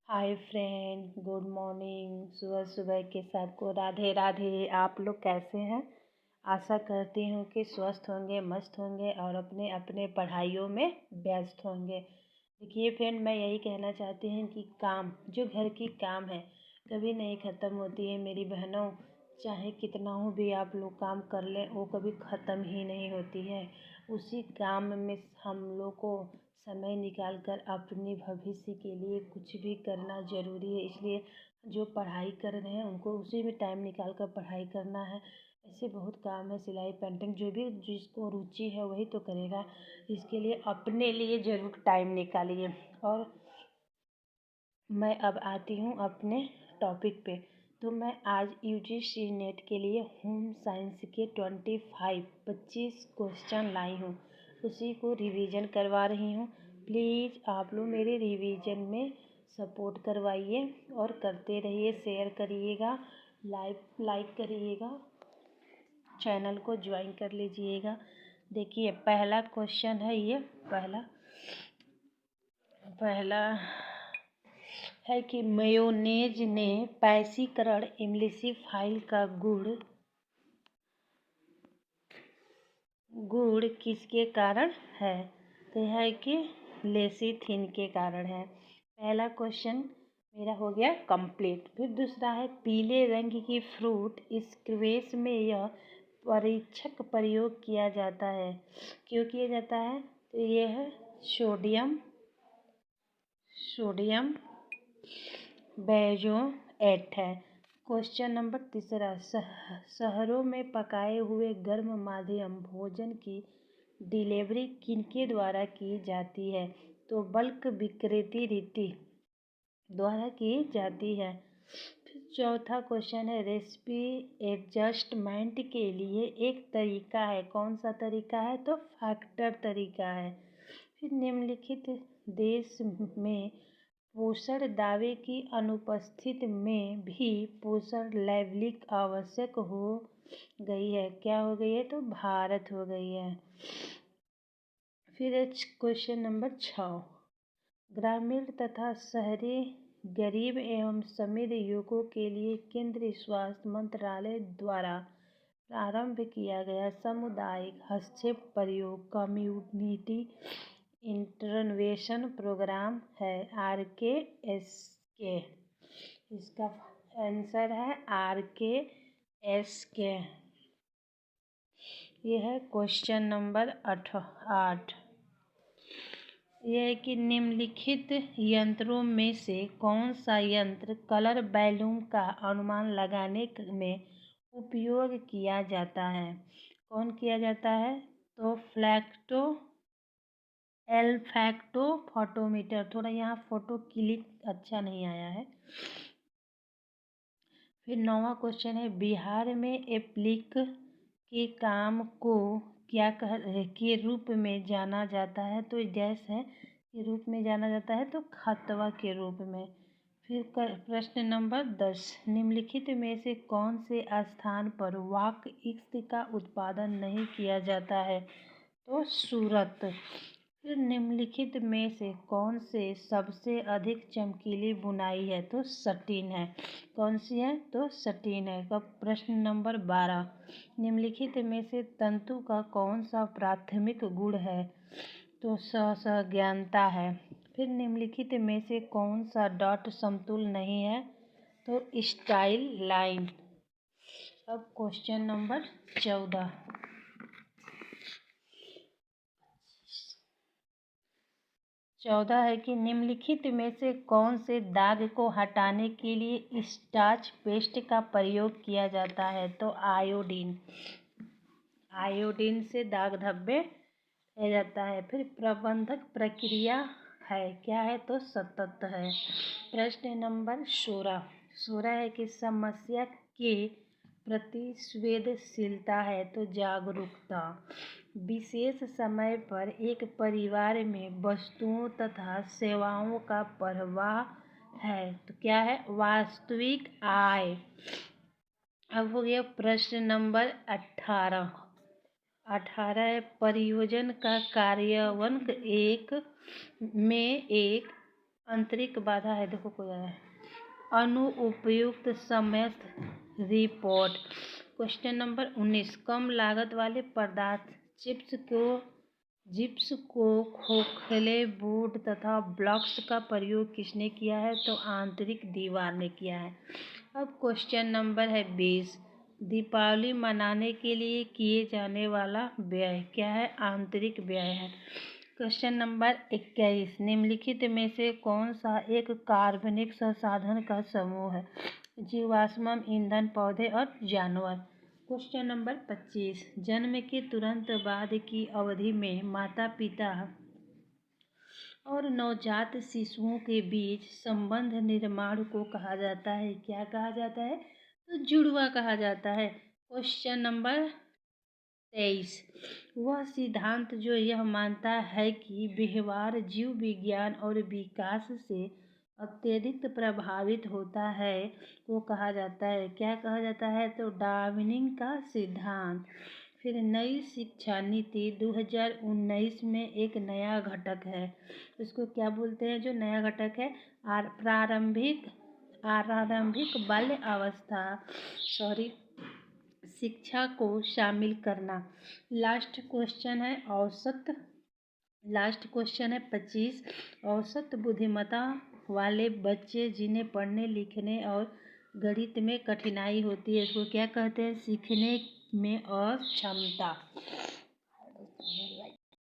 Hi friend, good morning. सुबह सुबह के सबको राधे राधे। आप लोग कैसे हैं? आशा करती हूँ कि स्वस्थ होंगे, मस्त होंगे और अपने अपने पढ़ाइयों में व्यस्त होंगे। देखिए फ्रेंड, मैं यही कहना चाहती हूँ कि काम, जो घर की काम है, कभी नहीं ख़त्म होती है मेरी बहनों। चाहे कितना हो भी आप लोग काम कर लें, वो कभी ख़त्म ही नहीं होती है। उसी काम में हम लोग को समय निकाल कर अपने भविष्य के लिए कुछ भी करना ज़रूरी है। इसलिए जो पढ़ाई कर रहे हैं उनको उसी में टाइम निकाल कर पढ़ाई करना है। ऐसे बहुत काम है, सिलाई पेंटिंग, जो भी जिसको रुचि है वही तो करेगा। इसके लिए अपने लिए ज़रूर टाइम निकालिए। और मैं अब आती हूँ अपने टॉपिक पे। तो मैं आज यूजीसी नेट के लिए होम साइंस के 25 क्वेश्चन लाई हूँ, उसी को रिवीजन करवा रही हूँ। प्लीज़ आप लोग मेरे रिवीजन में सपोर्ट करवाइए और करते रहिए, शेयर करिएगा, लाइक करिएगा, चैनल को ज्वाइन कर लीजिएगा। देखिए पहला क्वेश्चन है ये, पहला है कि मेयोनेज ने पैसिकरण एम्ल्सिफाइल का गुण किसके कारण है? तो यह है कि लेसिथिन के कारण है। पहला क्वेश्चन मेरा हो गया कंप्लीट। फिर दूसरा है पीले रंग की फ्रूट स्क्वैश में यह परीक्षक प्रयोग किया जाता है, क्यों किया जाता है? तो ये है सोडियम बेंजोएट है। क्वेश्चन नंबर तीसरा, शहरों में पकाए हुए गर्म माध्यम भोजन की डिलीवरी किनके द्वारा की जाती है? तो बल्क विक्रेता रीति द्वारा की जाती है। फिर चौथा क्वेश्चन है रेसिपी एडजस्टमेंट के लिए एक तरीका है, कौन सा तरीका है? तो फैक्टर तरीका है। फिर निम्नलिखित देश में पोषण दावे की अनुपस्थिति में भी पोषण लेबलिंग आवश्यक हो गई है। क्या हो गई है? तो भारत हो गई है। फिर क्वेश्चन नंबर 6, ग्रामीण तथा शहरी गरीब एवं समृद्ध युवकों के लिए केंद्रीय स्वास्थ्य मंत्रालय द्वारा प्रारंभ किया गया सामुदायिक हस्तक्षेप प्रयोग कम्युनिटी इंटरवेंशन प्रोग्राम है RKSK। इसका आंसर है RKSK। यह है क्वेश्चन नंबर 8। यह है कि निम्नलिखित यंत्रों में से कौन सा यंत्र कलर बैलून का अनुमान लगाने में उपयोग किया जाता है? कौन किया जाता है? तो एल्फैक्टो फोटोमीटर। थोड़ा यहाँ फोटो क्लिक अच्छा नहीं आया है। फिर 9वां क्वेश्चन है बिहार में एप्लिक के काम को क्या के रूप में जाना जाता है? तो गैस है के रूप में जाना जाता है, तो खतवा के रूप में। फिर प्रश्न नंबर 10, निम्नलिखित में से कौन से स्थान पर वाक ईस्ट का उत्पादन नहीं किया जाता है? तो सूरत। फिर निम्नलिखित में से कौन से सबसे अधिक चमकीली बुनाई है? तो सटीन है। कौन सी है? तो सटीन है। का प्रश्न नंबर 12, निम्नलिखित में से तंतु का कौन सा प्राथमिक गुण है? तो सज्ञानता है। फिर निम्नलिखित में से कौन सा डॉट समतुल्य नहीं है? तो स्टाइल लाइन। अब क्वेश्चन नंबर 14 है कि निम्नलिखित में से कौन से दाग को हटाने के लिए स्टार्च पेस्ट का प्रयोग किया जाता है? तो आयोडीन से दाग धब्बे किया जाता है। फिर प्रबंधक प्रक्रिया है, क्या है? तो सतत है। प्रश्न नंबर 16 है कि समस्या के प्रति संवेदनशीलता है, तो जागरूकता। विशेष समय पर एक परिवार में वस्तुओं तथा सेवाओं का प्रवाह है, तो क्या है? वास्तविक आय। अब हो गया प्रश्न नंबर 18 है परियोजना का कार्यान्वयन एक आंतरिक बाधा है, देखो कोई आया है। अनुपयुक्त समयस्थ रिपोर्ट। क्वेश्चन नंबर 19, कम लागत वाले पदार्थ जिप्स को खोखले बोर्ड तथा ब्लॉक्स का प्रयोग किसने किया है? तो आंतरिक दीवार ने किया है। अब क्वेश्चन नंबर है 20, दीपावली मनाने के लिए किए जाने वाला व्यय क्या है? आंतरिक व्यय है। क्वेश्चन नंबर 21, निम्नलिखित में से कौन सा एक कार्बनिक संसाधन का समूह है? जीवाश्म ईंधन, पौधे और जानवर। क्वेश्चन नंबर 25, जन्म के तुरंत बाद की अवधि में माता पिता और नवजात शिशुओं के बीच संबंध निर्माण को कहा जाता है, क्या कहा जाता है? तो जुड़वा कहा जाता है। क्वेश्चन नंबर 23, वह सिद्धांत जो यह मानता है कि व्यवहार जीव विज्ञान और विकास से अत्यधिक प्रभावित होता है, वो कहा जाता है, क्या कहा जाता है? तो डार्विन का सिद्धांत। फिर नई शिक्षा नीति 2019 में एक नया घटक है, उसको क्या बोलते हैं? जो नया घटक है प्रारंभिक बाल्य अवस्था शिक्षा को शामिल करना। लास्ट क्वेश्चन है 25, औसत बुद्धिमत्ता वाले बच्चे जिन्हें पढ़ने लिखने और गणित में कठिनाई होती है, इसको क्या कहते हैं? सीखने में अक्षमता।